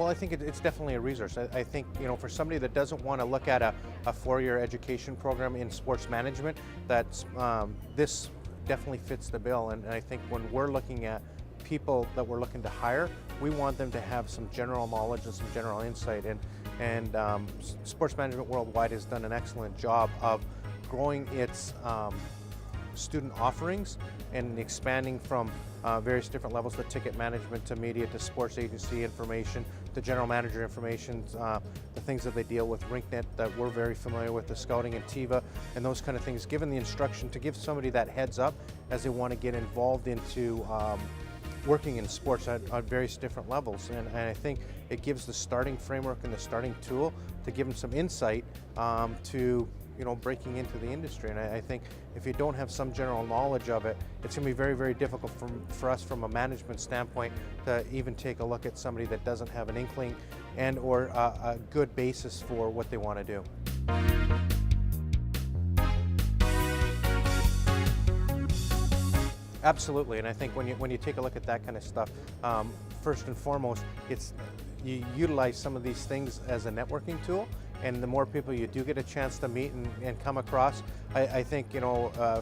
Well, I think it's definitely a resource. I think, for somebody that doesn't want to look at a 4-year education program in sports management, that's this definitely fits the bill. And I think when we're looking at people that we're looking to hire, we want them to have some general knowledge and some general insight. And Sports Management Worldwide has done an excellent job of growing its student offerings and expanding from various different levels, the ticket management to media to sports agency information to general manager information, the things that they deal with, RinkNet that we're very familiar with, the scouting and TIVA and those kind of things, given the instruction to give somebody that heads up as they want to get involved into working in sports at various different levels. And I think it gives the starting framework and the starting tool to give them some insight to breaking into the industry. And I think if you don't have some general knowledge of it, it's going to be very, very difficult for us from a management standpoint to even take a look at somebody that doesn't have an inkling and or a good basis for what they want to do. Absolutely, and I think when you take a look at that kind of stuff, first and foremost, you utilize some of these things as a networking tool. And the more people you do get a chance to meet and come across, I think,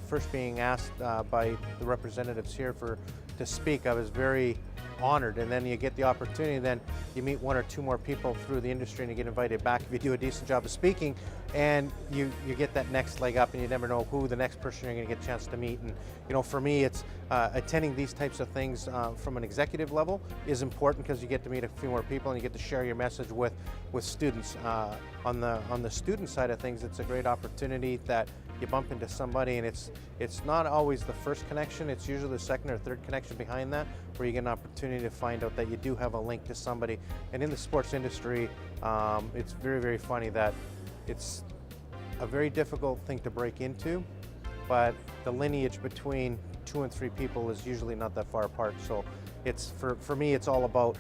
first being asked by the representatives here to speak, I was very honored. And then you get the opportunity, then you meet one or two more people through the industry and you get invited back if you do a decent job of speaking, and you get that next leg up, and you never know who the next person you're going to get a chance to meet. And for me, it's attending these types of things from an executive level is important because you get to meet a few more people and you get to share your message with students. On the student side of things, it's a great opportunity that you bump into somebody, and it's not always the first connection, it's usually the second or third connection behind that, where you get an opportunity to find out that you do have a link to somebody. And in the sports industry, it's very, very funny that it's a very difficult thing to break into, but the lineage between 2 and 3 people is usually not that far apart. So it's for me, it's all about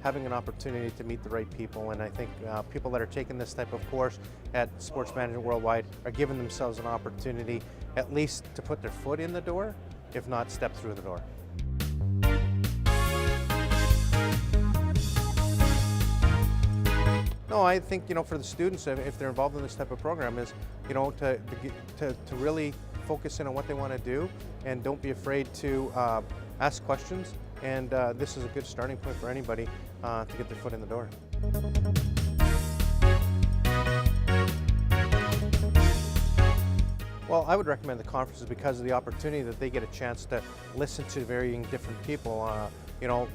having an opportunity to meet the right people. And I think people that are taking this type of course at Sports Management Worldwide are giving themselves an opportunity at least to put their foot in the door, if not step through the door. No, I think for the students, if they're involved in this type of program, is to really focus in on what they want to do, and don't be afraid to ask questions. And this is a good starting point for anybody to get their foot in the door. Well, I would recommend the conferences because of the opportunity that they get a chance to listen to varying different people.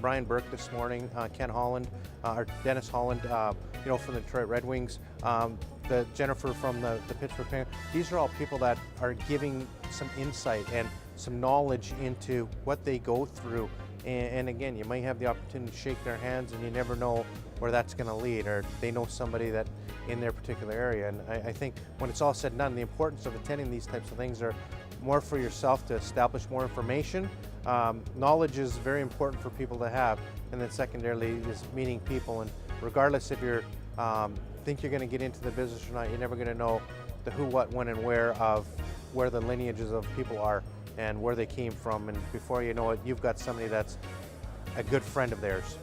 Brian Burke this morning, Ken Holland, or Dennis Holland, from the Detroit Red Wings, the Jennifer from the Pittsburgh Penguins. These are all people that are giving some insight and some knowledge into what they go through. And again, you might have the opportunity to shake their hands, and you never know where that's going to lead, or they know somebody that in their particular area. And I think when it's all said and done, the importance of attending these types of things are more for yourself to establish more information. Knowledge is very important for people to have, and then secondarily is meeting people. And regardless if you think you're going to get into the business or not, you're never going to know the who, what, when, and where of where the lineages of people are and where they came from. And before you know it, you've got somebody that's a good friend of theirs.